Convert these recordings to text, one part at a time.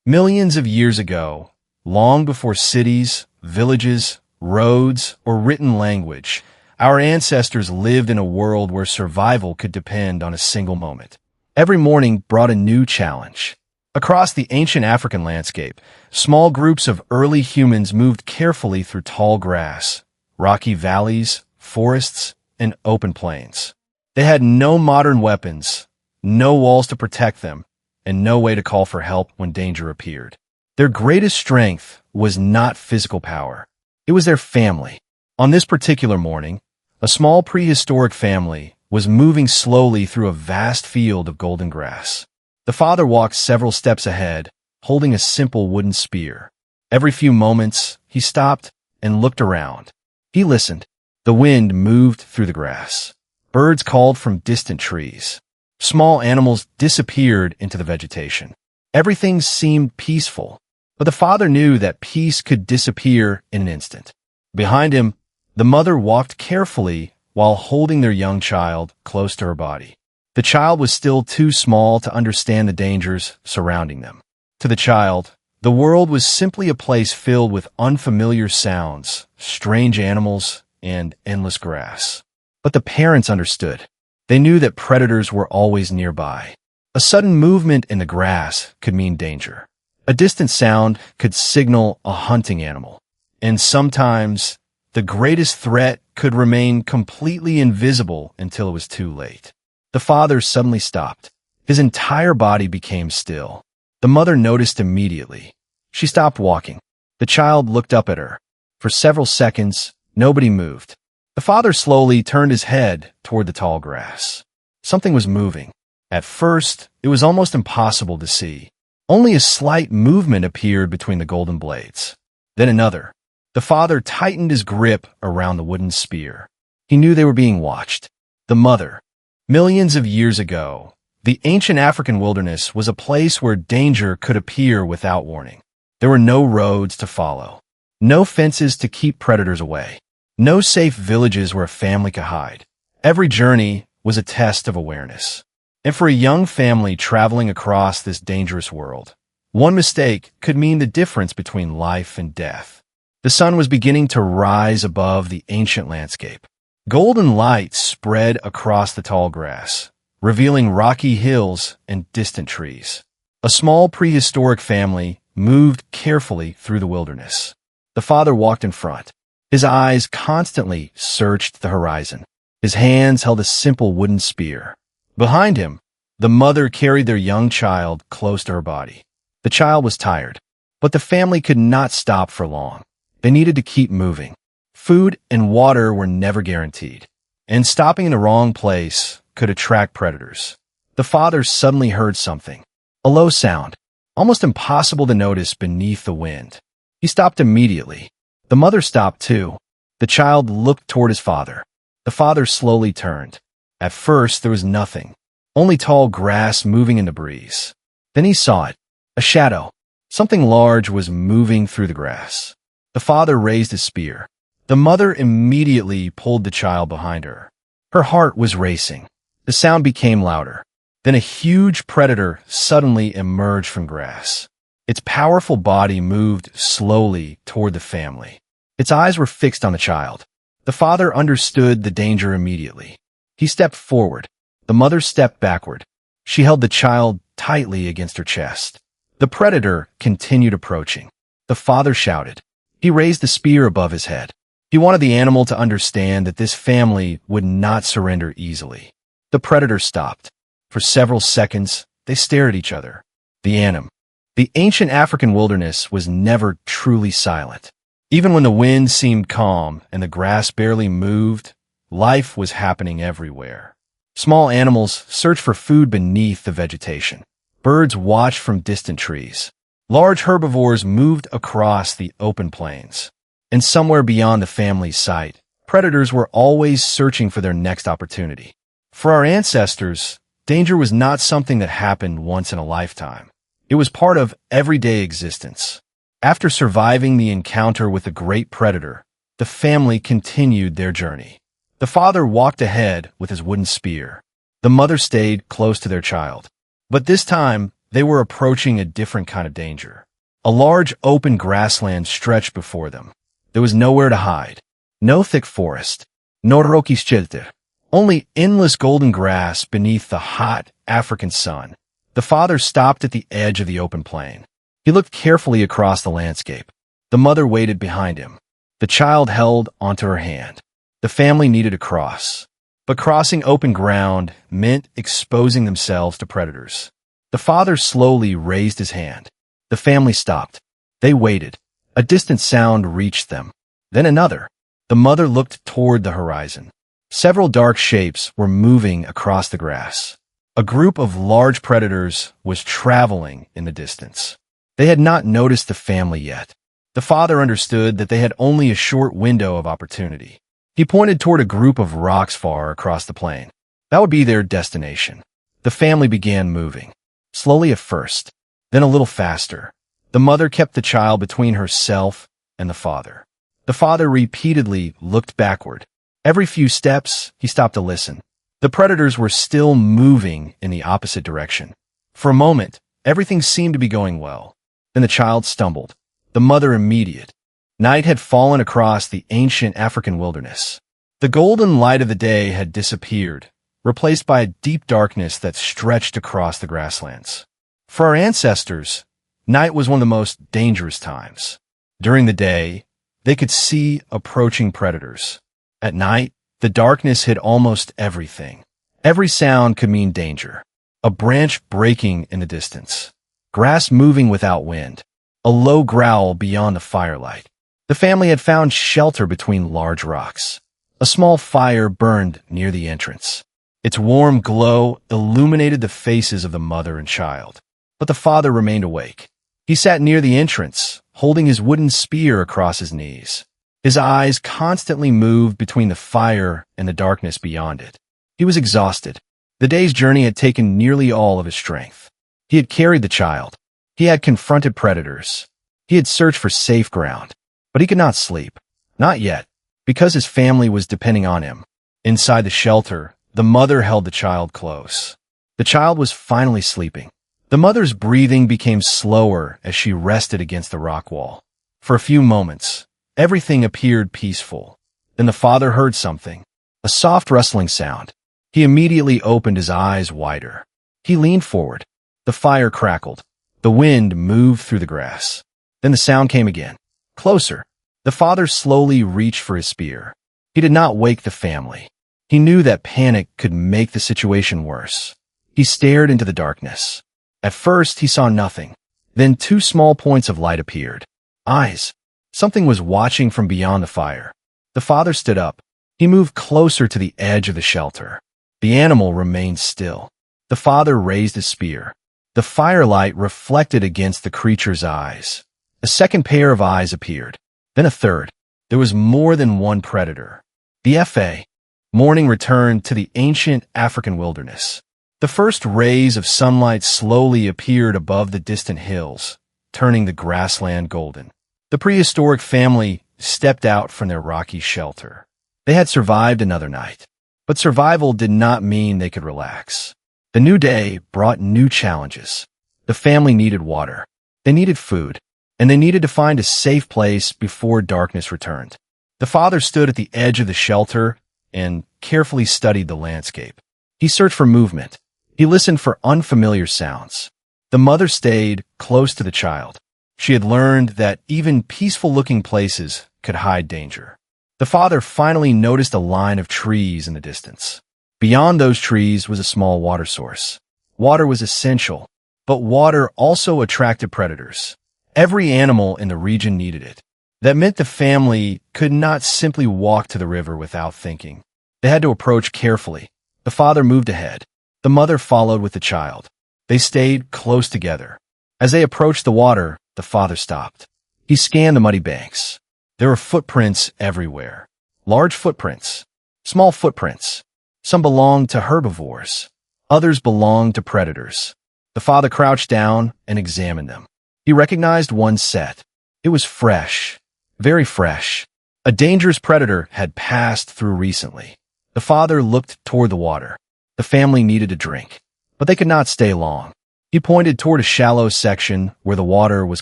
Millions of years ago, long before cities, villages, roads, or written language, our ancestors lived in a world where survival could depend on a single moment. Every morning brought a new challenge. Across the ancient African landscape, small groups of early humans moved carefully through tall grass, rocky valleys, forests, and open plains. They had no modern weapons, no walls to protect them, and no way to call for help when danger appeared. Their greatest strength was not physical power. It was their family. On this particular morning, a small prehistoric family was moving slowly through a vast field of golden grass. The father walked several steps ahead, holding a simple wooden spear. Every few moments, he stopped and looked around. He listened. The wind moved through the grass. Birds called from distant trees. Small animals disappeared into the vegetation. Everything seemed peaceful, but the father knew that peace could disappear in an instant. Behind him, the mother walked carefully while holding their young child close to her body. The child was still too small to understand the dangers surrounding them. To the child, the world was simply a place filled with unfamiliar sounds, strange animals, and endless grass. But the parents understood. They knew that predators were always nearby. A sudden movement in the grass could mean danger. A distant sound could signal a hunting animal. And sometimes, the greatest threat could remain completely invisible until it was too late. The father suddenly stopped. His entire body became still. The mother noticed immediately. She stopped walking. The child looked up at her. For several seconds, nobody moved. The father slowly turned his head toward the tall grass. Something was moving. At first, it was almost impossible to see. Only a slight movement appeared between the golden blades. Then another. The father tightened his grip around the wooden spear. He knew they were being watched. The mother. Millions of years ago, the ancient African wilderness was a place where danger could appear without warning. There were no roads to follow, no fences to keep predators away, no safe villages where a family could hide. Every journey was a test of awareness. And for a young family traveling across this dangerous world, one mistake could mean the difference between life and death. The sun was beginning to rise above the ancient landscape. Golden light spread across the tall grass, revealing rocky hills and distant trees. A small prehistoric family moved carefully through the wilderness. The father walked in front. His eyes constantly searched the horizon. His hands held a simple wooden spear. Behind him, the mother carried their young child close to her body. The child was tired, but the family could not stop for long. They needed to keep moving. Food and water were never guaranteed, and stopping in the wrong place could attract predators. The father suddenly heard something, a low sound, almost impossible to notice beneath the wind. He stopped immediately. The mother stopped too. The child looked toward his father. The father slowly turned. At first, there was nothing, only tall grass moving in the breeze. Then he saw it, a shadow. Something large was moving through the grass. The father raised his spear. The mother immediately pulled the child behind her. Her heart was racing. The sound became louder. Then a huge predator suddenly emerged from grass. Its powerful body moved slowly toward the family. Its eyes were fixed on the child. The father understood the danger immediately. He stepped forward. The mother stepped backward. She held the child tightly against her chest. The predator continued approaching. The father shouted. He raised the spear above his head. He wanted the animal to understand that this family would not surrender easily. The predator stopped. For several seconds, they stared at each other. The ancient African wilderness was never truly silent. Even when the wind seemed calm and the grass barely moved, life was happening everywhere. Small animals searched for food beneath the vegetation. Birds watched from distant trees. Large herbivores moved across the open plains. And somewhere beyond the family's sight, predators were always searching for their next opportunity. For our ancestors, danger was not something that happened once in a lifetime. It was part of everyday existence. After surviving the encounter with a great predator, the family continued their journey. The father walked ahead with his wooden spear. The mother stayed close to their child. But this time, They were approaching a different kind of danger. A large open grassland stretched before them. There was nowhere to hide. No thick forest. No rocky shelter. Only endless golden grass beneath the hot African sun. The father stopped at the edge of the open plain. He looked carefully across the landscape. The mother waited behind him. The child held onto her hand. The family needed to cross. But crossing open ground meant exposing themselves to predators. The father slowly raised his hand. The family stopped. They waited. A distant sound reached them. Then another. The mother looked toward the horizon. Several dark shapes were moving across the grass. A group of large predators was traveling in the distance. They had not noticed the family yet. The father understood that they had only a short window of opportunity. He pointed toward a group of rocks far across the plain. That would be their destination. The family began moving. Slowly at first, then a little faster. The mother kept the child between herself and the father. The father repeatedly looked backward. Every few steps, he stopped to listen. The predators were still moving in the opposite direction. For a moment, everything seemed to be going well. Then the child stumbled. The mother immediate. Night had fallen across the ancient African wilderness. The golden light of the day had disappeared, replaced by a deep darkness that stretched across the grasslands. For our ancestors, night was one of the most dangerous times. During the day, they could see approaching predators. At night, the darkness hid almost everything. Every sound could mean danger. A branch breaking in the distance. Grass moving without wind. A low growl beyond the firelight. The family had found shelter between large rocks. A small fire burned near the entrance. Its warm glow illuminated the faces of the mother and child. But the father remained awake. He sat near the entrance, holding his wooden spear across his knees. His eyes constantly moved between the fire and the darkness beyond it. He was exhausted. The day's journey had taken nearly all of his strength. He had carried the child. He had confronted predators. He had searched for safe ground. But he could not sleep. Not yet, because his family was depending on him. Inside the shelter, the mother held the child close. The child was finally sleeping. The mother's breathing became slower as she rested against the rock wall. For a few moments, everything appeared peaceful. Then the father heard something, a soft rustling sound. He immediately opened his eyes wider. He leaned forward. The fire crackled. The wind moved through the grass. Then the sound came again. Closer. The father slowly reached for his spear. He did not wake the family. He knew that panic could make the situation worse. He stared into the darkness. At first, he saw nothing. Then 2 small points of light appeared. Eyes. Something was watching from beyond the fire. The father stood up. He moved closer to the edge of the shelter. The animal remained still. The father raised his spear. The firelight reflected against the creature's eyes. A second pair of eyes appeared. Then a third. There was more than one predator. The F.A. Morning returned to the ancient African wilderness. The first rays of sunlight slowly appeared above the distant hills, turning the grassland golden. The prehistoric family stepped out from their rocky shelter. They had survived another night. But survival did not mean they could relax. The new day brought new challenges. The family needed water. They needed food. And they needed to find a safe place before darkness returned. The father stood at the edge of the shelter and carefully studied the landscape. He searched for movement. He listened for unfamiliar sounds. The mother stayed close to the child. She had learned that even peaceful-looking places could hide danger. The father finally noticed a line of trees in the distance. Beyond those trees was a small water source. Water was essential, but water also attracted predators. Every animal in the region needed it. That meant the family could not simply walk to the river without thinking. They had to approach carefully. The father moved ahead. The mother followed with the child. They stayed close together. As they approached the water, the father stopped. He scanned the muddy banks. There were footprints everywhere. Large footprints. Small footprints. Some belonged to herbivores. Others belonged to predators. The father crouched down and examined them. He recognized one set. It was fresh, very fresh. A dangerous predator had passed through recently. The father looked toward the water. The family needed a drink, but they could not stay long. He pointed toward a shallow section where the water was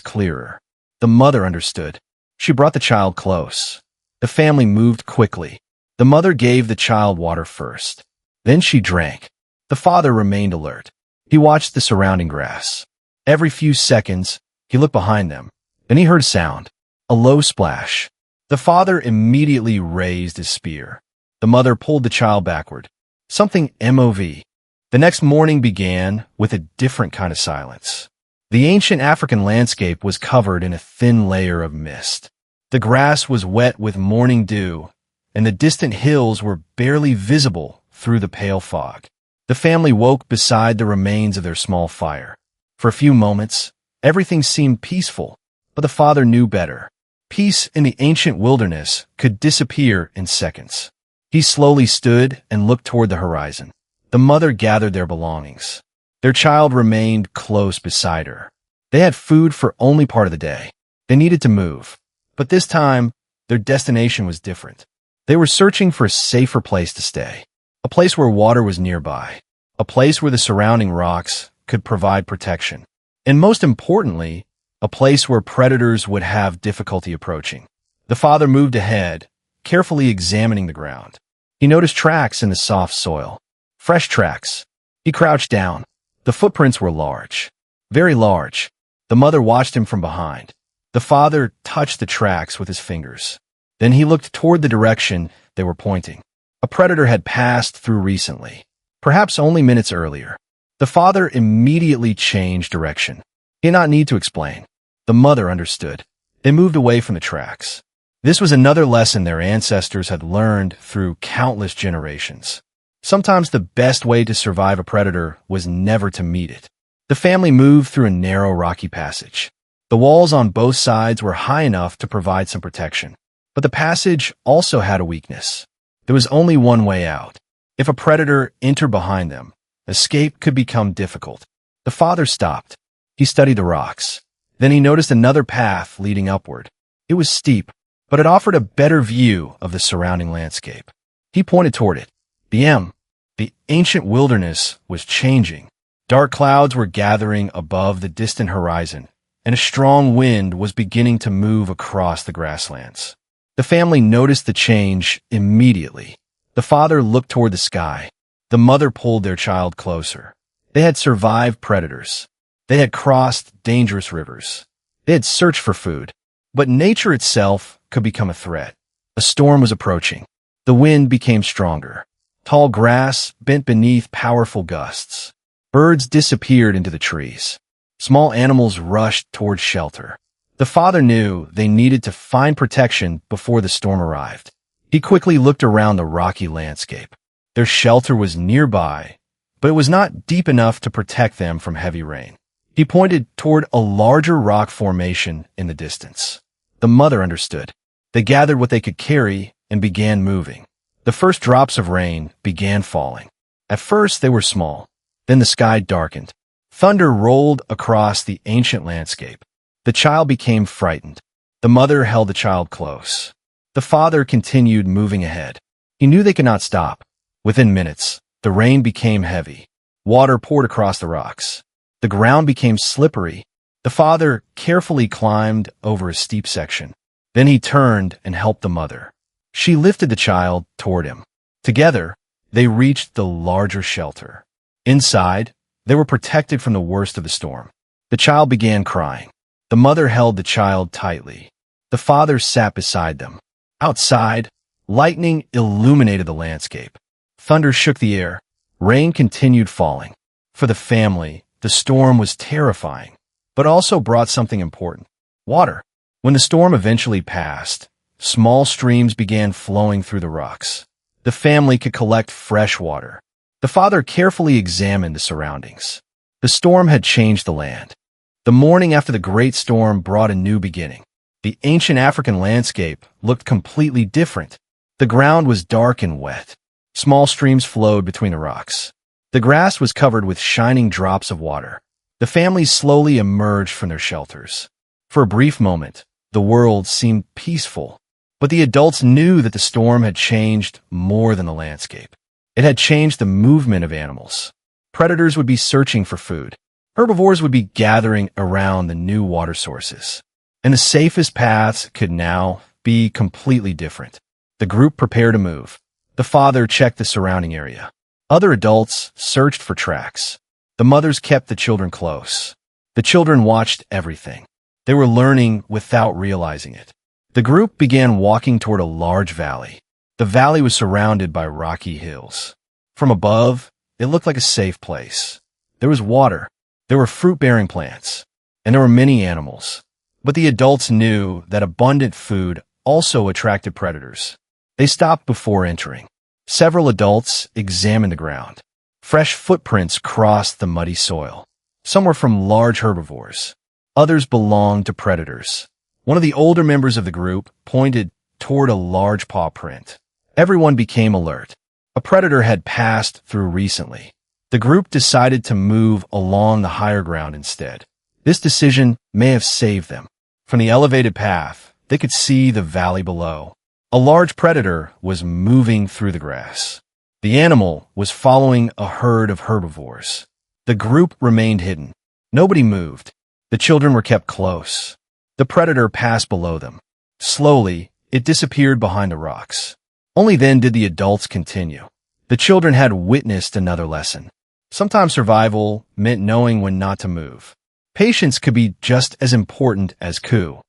clearer. The mother understood. She brought the child close. The family moved quickly. The mother gave the child water first. Then she drank. The father remained alert. He watched the surrounding grass. Every few seconds, he looked behind them. Then he heard a sound, a low splash. The father immediately raised his spear. The mother pulled the child backward. Something MOV. The next morning began with a different kind of silence. The ancient African landscape was covered in a thin layer of mist. The grass was wet with morning dew, and the distant hills were barely visible through the pale fog. The family woke beside the remains of their small fire. For a few moments, everything seemed peaceful, but the father knew better. Peace in the ancient wilderness could disappear in seconds. He slowly stood and looked toward the horizon. The mother gathered their belongings. Their child remained close beside her. They had food for only part of the day. They needed to move. But this time, their destination was different. They were searching for a safer place to stay. A place where water was nearby. A place where the surrounding rocks could provide protection. And most importantly, a place where predators would have difficulty approaching. The father moved ahead, carefully examining the ground. He noticed tracks in the soft soil. Fresh tracks. He crouched down. The footprints were large. Very large. The mother watched him from behind. The father touched the tracks with his fingers. Then he looked toward the direction they were pointing. A predator had passed through recently, perhaps only minutes earlier. The father immediately changed direction. He did not need to explain. The mother understood. They moved away from the tracks. This was another lesson their ancestors had learned through countless generations. Sometimes the best way to survive a predator was never to meet it. The family moved through a narrow rocky passage. The walls on both sides were high enough to provide some protection. But the passage also had a weakness. There was only one way out. If a predator entered behind them, escape could become difficult. The father stopped. He studied the rocks. Then he noticed another path leading upward. It was steep, but it offered a better view of the surrounding landscape. He pointed toward it. The ancient wilderness was changing. Dark clouds were gathering above the distant horizon, and a strong wind was beginning to move across the grasslands. The family noticed the change immediately. The father looked toward the sky. The mother pulled their child closer. They had survived predators. They had crossed dangerous rivers. They had searched for food. But nature itself could become a threat. A storm was approaching. The wind became stronger. Tall grass bent beneath powerful gusts. Birds disappeared into the trees. Small animals rushed toward shelter. The father knew they needed to find protection before the storm arrived. He quickly looked around the rocky landscape. Their shelter was nearby, but it was not deep enough to protect them from heavy rain. He pointed toward a larger rock formation in the distance. The mother understood. They gathered what they could carry and began moving. The first drops of rain began falling. At first, they were small. Then the sky darkened. Thunder rolled across the ancient landscape. The child became frightened. The mother held the child close. The father continued moving ahead. He knew they could not stop. Within minutes, the rain became heavy. Water poured across the rocks. The ground became slippery. The father carefully climbed over a steep section. Then he turned and helped the mother. She lifted the child toward him. Together, they reached the larger shelter. Inside, they were protected from the worst of the storm. The child began crying. The mother held the child tightly. The father sat beside them. Outside, lightning illuminated the landscape. Thunder shook the air. Rain continued falling. For the family, the storm was terrifying, but also brought something important: water. When the storm eventually passed, small streams began flowing through the rocks. The family could collect fresh water. The father carefully examined the surroundings. The storm had changed the land. The morning after the great storm brought a new beginning. The ancient African landscape looked completely different. The ground was dark and wet. Small streams flowed between the rocks. The grass was covered with shining drops of water. The family slowly emerged from their shelters. For a brief moment, the world seemed peaceful, but the adults knew that the storm had changed more than the landscape. It had changed the movement of animals. Predators would be searching for food. Herbivores would be gathering around the new water sources, and the safest paths could now be completely different. The group prepared to move. The father checked the surrounding area. Other adults searched for tracks. The mothers kept the children close. The children watched everything. They were learning without realizing it. The group began walking toward a large valley. The valley was surrounded by rocky hills. From above, it looked like a safe place. There was water. There were fruit-bearing plants. And there were many animals. But the adults knew that abundant food also attracted predators. They stopped before entering. Several adults examined the ground. Fresh footprints crossed the muddy soil. Some were from large herbivores. Others belonged to predators. One of the older members of the group pointed toward a large paw print. Everyone became alert. A predator had passed through recently. The group decided to move along the higher ground instead. This decision may have saved them. From the elevated path, they could see the valley below. A large predator was moving through the grass. The animal was following a herd of herbivores. The group remained hidden. Nobody moved. The children were kept close. The predator passed below them. Slowly, it disappeared behind the rocks. Only then did the adults continue. The children had witnessed another lesson. Sometimes survival meant knowing when not to move. Patience could be just as important as coup.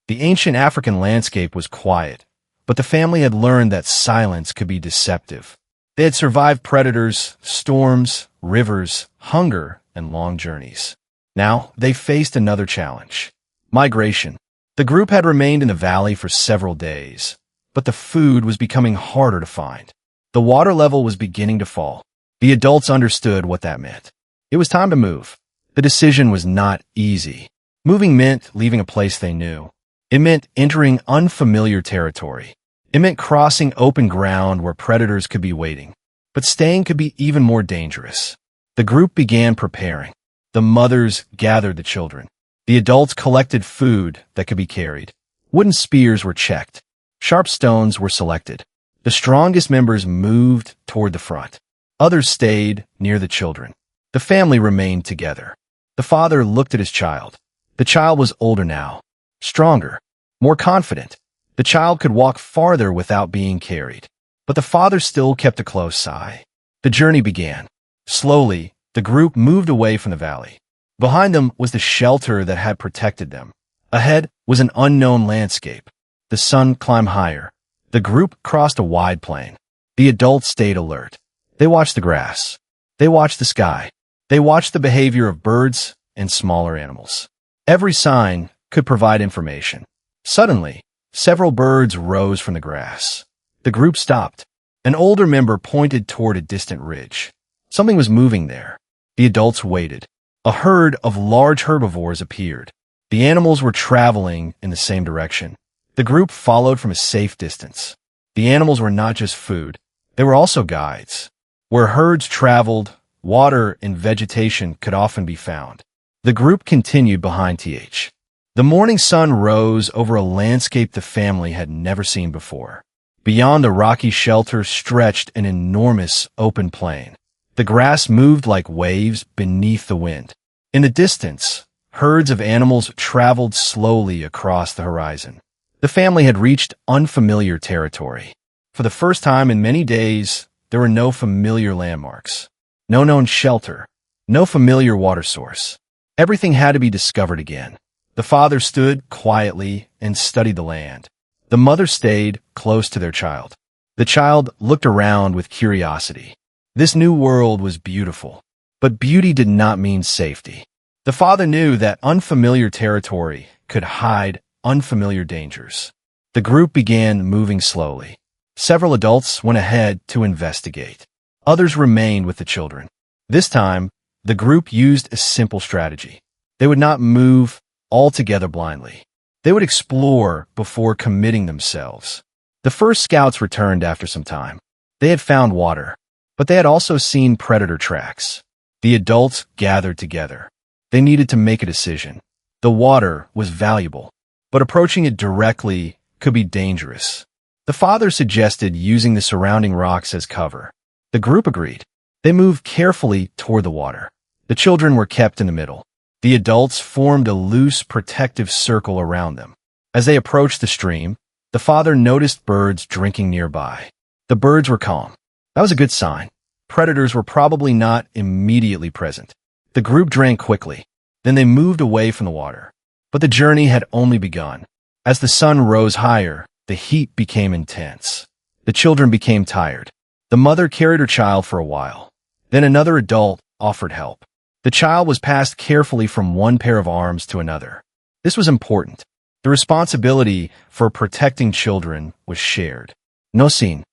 The ancient African landscape was quiet, but the family had learned that silence could be deceptive. They had survived predators, storms, rivers, hunger, and long journeys. Now, they faced another challenge. Migration. The group had remained in the valley for several days, but the food was becoming harder to find. The water level was beginning to fall. The adults understood what that meant. It was time to move. The decision was not easy. Moving meant leaving a place they knew. It meant entering unfamiliar territory. It meant crossing open ground where predators could be waiting. But staying could be even more dangerous. The group began preparing. The mothers gathered the children. The adults collected food that could be carried. Wooden spears were checked. Sharp stones were selected. The strongest members moved toward the front. Others stayed near the children. The family remained together. The father looked at his child. The child was older now, stronger, more confident. The child could walk farther without being carried. But the father still kept a close eye. The journey began. Slowly, the group moved away from the valley. Behind them was the shelter that had protected them. Ahead was an unknown landscape. The sun climbed higher. The group crossed a wide plain. The adults stayed alert. They watched the grass. They watched the sky. They watched the behavior of birds and smaller animals. Every sign could provide information. Suddenly, several birds rose from the grass. The group stopped. An older member pointed toward a distant ridge. Something was moving there. The adults waited. A herd of large herbivores appeared. The animals were traveling in the same direction. The group followed from a safe distance. The animals were not just food. They were also guides. Where herds traveled, water and vegetation could often be found. The group continued behind TH. The morning sun rose over a landscape the family had never seen before. Beyond the rocky shelter stretched an enormous open plain. The grass moved like waves beneath the wind. In the distance, herds of animals traveled slowly across the horizon. The family had reached unfamiliar territory. For the first time in many days, there were no familiar landmarks, no known shelter, no familiar water source. Everything had to be discovered again. The father stood quietly and studied the land. The mother stayed close to their child. The child looked around with curiosity. This new world was beautiful, but beauty did not mean safety. The father knew that unfamiliar territory could hide unfamiliar dangers. The group began moving slowly. Several adults went ahead to investigate. Others remained with the children. This time, the group used a simple strategy. They would not move altogether blindly. They would explore before committing themselves. The first scouts returned after some time. They had found water, but they had also seen predator tracks. The adults gathered together. They needed to make a decision. The water was valuable, but approaching it directly could be dangerous. The father suggested using the surrounding rocks as cover. The group agreed. They moved carefully toward the water. The children were kept in the middle. The adults formed a loose, protective circle around them. As they approached the stream, the father noticed birds drinking nearby. The birds were calm. That was a good sign. Predators were probably not immediately present. The group drank quickly. Then they moved away from the water. But the journey had only begun. As the sun rose higher, the heat became intense. The children became tired. The mother carried her child for a while. Then another adult offered help. The child was passed carefully from one pair of arms to another. This was important. The responsibility for protecting children was shared. No scene.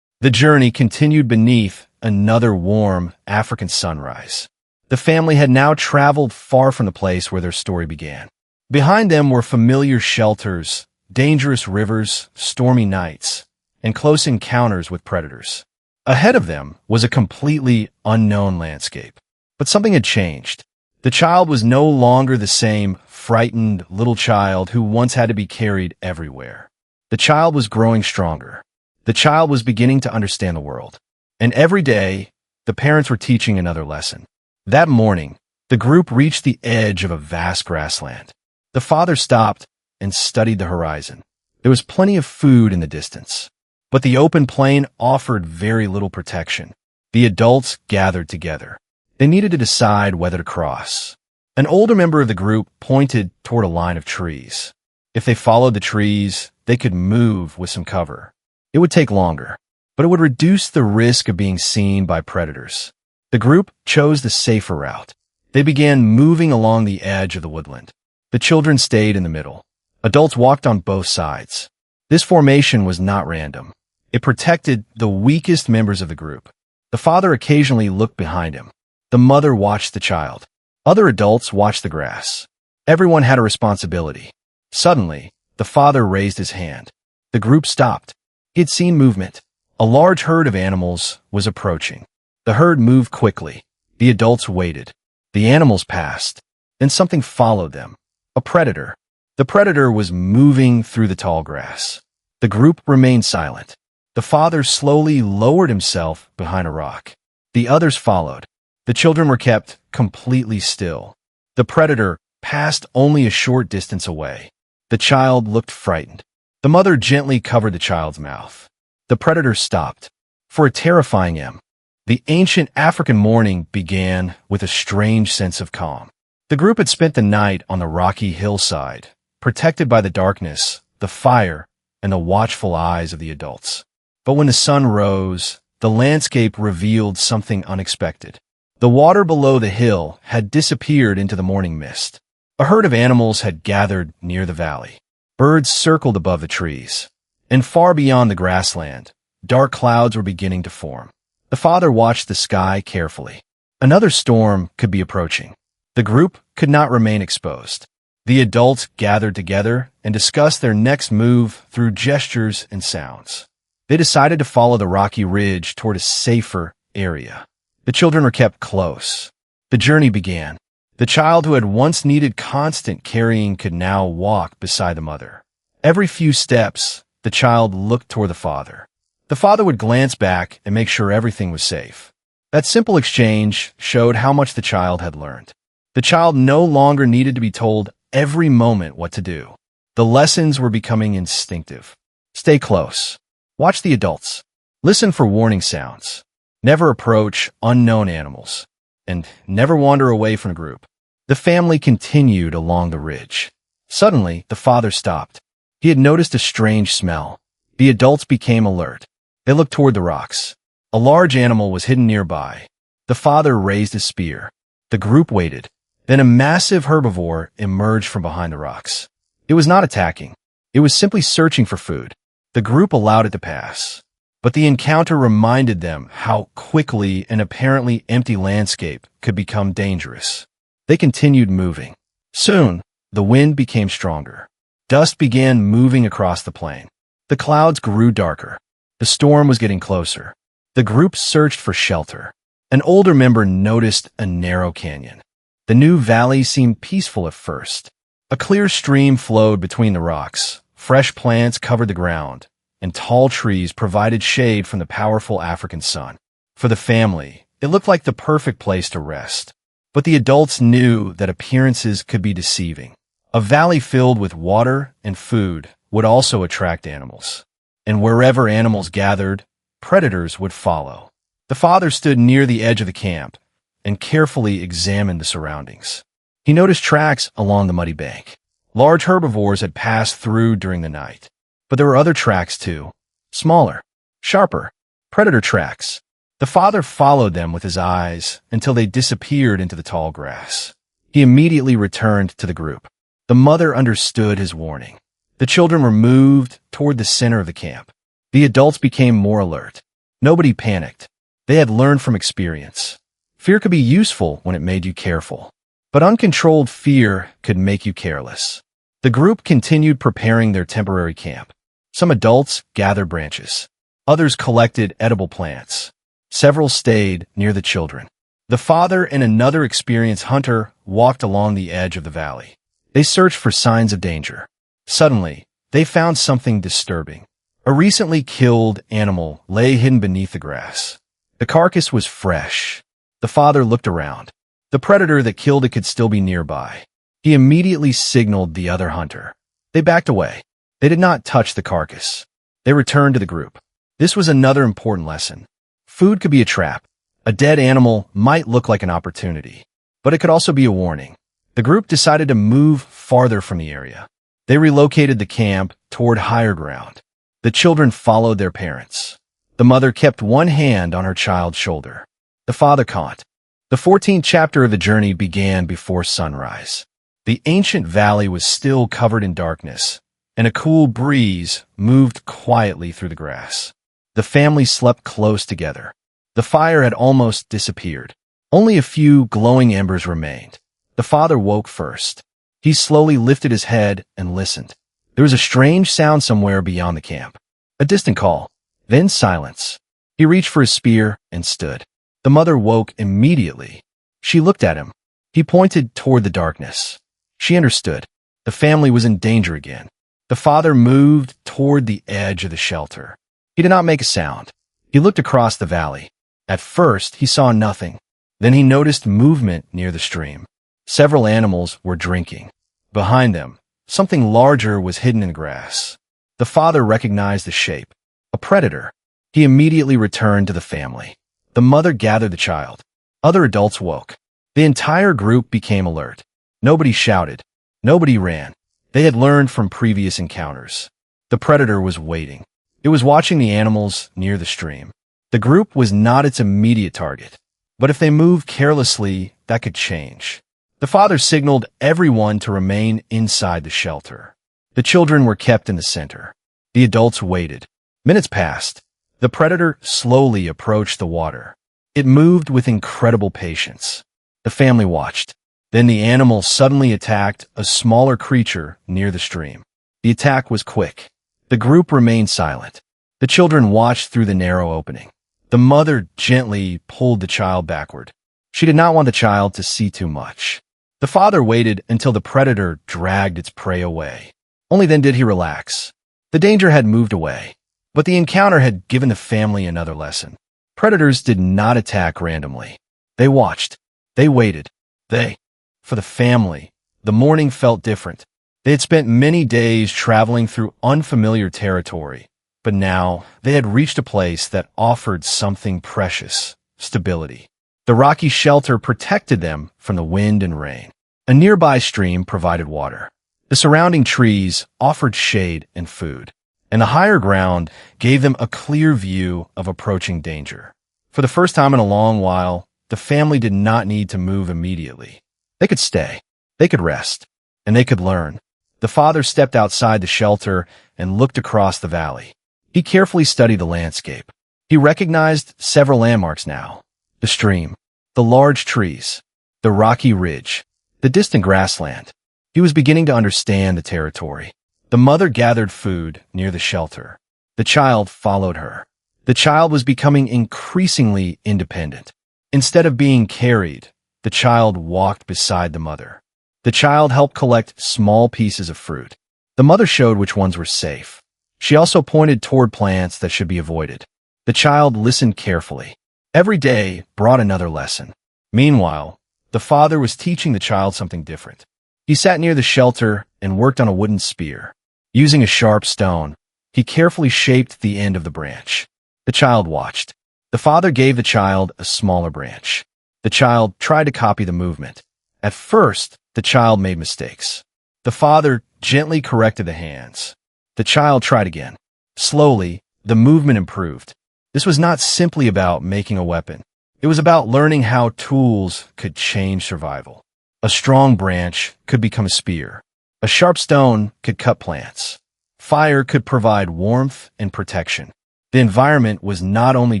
The journey continued beneath another warm African sunrise. The family had now traveled far from the place where their story began. Behind them were familiar shelters, dangerous rivers, stormy nights, and close encounters with predators. Ahead of them was a completely unknown landscape. But something had changed. The child was no longer the same frightened little child who once had to be carried everywhere. The child was growing stronger. The child was beginning to understand the world. And every day, the parents were teaching another lesson. That morning, the group reached the edge of a vast grassland. The father stopped and studied the horizon. There was plenty of food in the distance. But the open plain offered very little protection. The adults gathered together. They needed to decide whether to cross. An older member of the group pointed toward a line of trees. If they followed the trees, they could move with some cover. It would take longer, but it would reduce the risk of being seen by predators. The group chose the safer route. They began moving along the edge of the woodland. The children stayed in the middle. Adults walked on both sides. This formation was not random. It protected the weakest members of the group. The father occasionally looked behind him. The mother watched the child. Other adults watched the grass. Everyone had a responsibility. Suddenly, the father raised his hand. The group stopped. He had seen movement. A large herd of animals was approaching. The herd moved quickly. The adults waited. The animals passed. Then something followed them. A predator. The predator was moving through the tall grass. The group remained silent. The father slowly lowered himself behind a rock. The others followed. The children were kept completely still. The predator passed only a short distance away. The child looked frightened. The mother gently covered the child's mouth. The predator stopped. For a terrifying M. The ancient African morning began with a strange sense of calm. The group had spent the night on the rocky hillside, protected by the darkness, the fire, and the watchful eyes of the adults. But when the sun rose, the landscape revealed something unexpected. The water below the hill had disappeared into the morning mist. A herd of animals had gathered near the valley. Birds circled above the trees. And far beyond the grassland, dark clouds were beginning to form. The father watched the sky carefully. Another storm could be approaching. The group could not remain exposed. The adults gathered together and discussed their next move through gestures and sounds. They decided to follow the rocky ridge toward a safer area. The children were kept close. The journey began. The child who had once needed constant carrying could now walk beside the mother. Every few steps, the child looked toward the father. The father would glance back and make sure everything was safe. That simple exchange showed how much the child had learned. The child no longer needed to be told every moment what to do. The lessons were becoming instinctive. Stay close. Watch the adults. Listen for warning sounds. Never approach unknown animals. And never wander away from a group. The family continued along the ridge. Suddenly, the father stopped. He had noticed a strange smell. The adults became alert. They looked toward the rocks. A large animal was hidden nearby. The father raised his spear. The group waited. Then a massive herbivore emerged from behind the rocks. It was not attacking. It was simply searching for food. The group allowed it to pass. But the encounter reminded them how quickly an apparently empty landscape could become dangerous. They continued moving. Soon, the wind became stronger. Dust began moving across the plain. The clouds grew darker. The storm was getting closer. The group searched for shelter. An older member noticed a narrow canyon. The new valley seemed peaceful at first. A clear stream flowed between the rocks. Fresh plants covered the ground, and tall trees provided shade from the powerful African sun. For the family, it looked like the perfect place to rest. But the adults knew that appearances could be deceiving. A valley filled with water and food would also attract animals. And wherever animals gathered, predators would follow. The father stood near the edge of the camp and carefully examined the surroundings. He noticed tracks along the muddy bank. Large herbivores had passed through during the night. But there were other tracks too, smaller, sharper, predator tracks. The father followed them with his eyes until they disappeared into the tall grass. He immediately returned to the group. The mother understood his warning. The children were moved toward the center of the camp. The adults became more alert. Nobody panicked. They had learned from experience. Fear could be useful when it made you careful, but uncontrolled fear could make you careless. The group continued preparing their temporary camp. Some adults gathered branches. Others collected edible plants. Several stayed near the children. The father and another experienced hunter walked along the edge of the valley. They searched for signs of danger. Suddenly, they found something disturbing. A recently killed animal lay hidden beneath the grass. The carcass was fresh. The father looked around. The predator that killed it could still be nearby. He immediately signaled the other hunter. They backed away. They did not touch the carcass. They returned to the group. This was another important lesson. Food could be a trap. A dead animal might look like an opportunity, but it could also be a warning. The group decided to move farther from the area. They relocated the camp toward higher ground. The children followed their parents. The mother kept one hand on her child's shoulder. The father caught. The 14th chapter of the journey began before sunrise. The ancient valley was still covered in darkness, and a cool breeze moved quietly through the grass. The family slept close together. The fire had almost disappeared. Only a few glowing embers remained. The father woke first. He slowly lifted his head and listened. There was a strange sound somewhere beyond the camp. A distant call. Then silence. He reached for his spear and stood. The mother woke immediately. She looked at him. He pointed toward the darkness. She understood. The family was in danger again. The father moved toward the edge of the shelter. He did not make a sound. He looked across the valley. At first, he saw nothing. Then he noticed movement near the stream. Several animals were drinking. Behind them, something larger was hidden in the grass. The father recognized the shape. A predator. He immediately returned to the family. The mother gathered the child. Other adults woke. The entire group became alert. Nobody shouted. Nobody ran. They had learned from previous encounters. The predator was waiting. It was watching the animals near the stream. The group was not its immediate target, but if they moved carelessly, that could change. The father signaled everyone to remain inside the shelter. The children were kept in the center. The adults waited. Minutes passed. The predator slowly approached the water. It moved with incredible patience. The family watched. Then the animal suddenly attacked a smaller creature near the stream. The attack was quick. The group remained silent. The children watched through the narrow opening. The mother gently pulled the child backward. She did not want the child to see too much. The father waited until the predator dragged its prey away. Only then did he relax. The danger had moved away, but the encounter had given the family another lesson. Predators did not attack randomly. They watched. They waited. For the family, the morning felt different. They had spent many days traveling through unfamiliar territory, but now they had reached a place that offered something precious: stability. The rocky shelter protected them from the wind and rain. A nearby stream provided water. The surrounding trees offered shade and food, and the higher ground gave them a clear view of approaching danger. For the first time in a long while, the family did not need to move immediately. They could stay, they could rest, and they could learn. The father stepped outside the shelter and looked across the valley. He carefully studied the landscape. He recognized several landmarks now: the stream, the large trees, the rocky ridge, the distant grassland. He was beginning to understand the territory. The mother gathered food near the shelter. The child followed her. The child was becoming increasingly independent. Instead of being carried, the child walked beside the mother. The child helped collect small pieces of fruit. The mother showed which ones were safe. She also pointed toward plants that should be avoided. The child listened carefully. Every day brought another lesson. Meanwhile, the father was teaching the child something different. He sat near the shelter and worked on a wooden spear. Using a sharp stone, he carefully shaped the end of the branch. The child watched. The father gave the child a smaller branch. The child tried to copy the movement. At first, the child made mistakes. The father gently corrected the hands. The child tried again. Slowly, the movement improved. This was not simply about making a weapon. It was about learning how tools could change survival. A strong branch could become a spear. A sharp stone could cut plants. Fire could provide warmth and protection. The environment was not only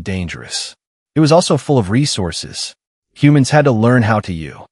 dangerous, it was also full of resources. Humans had to learn how to use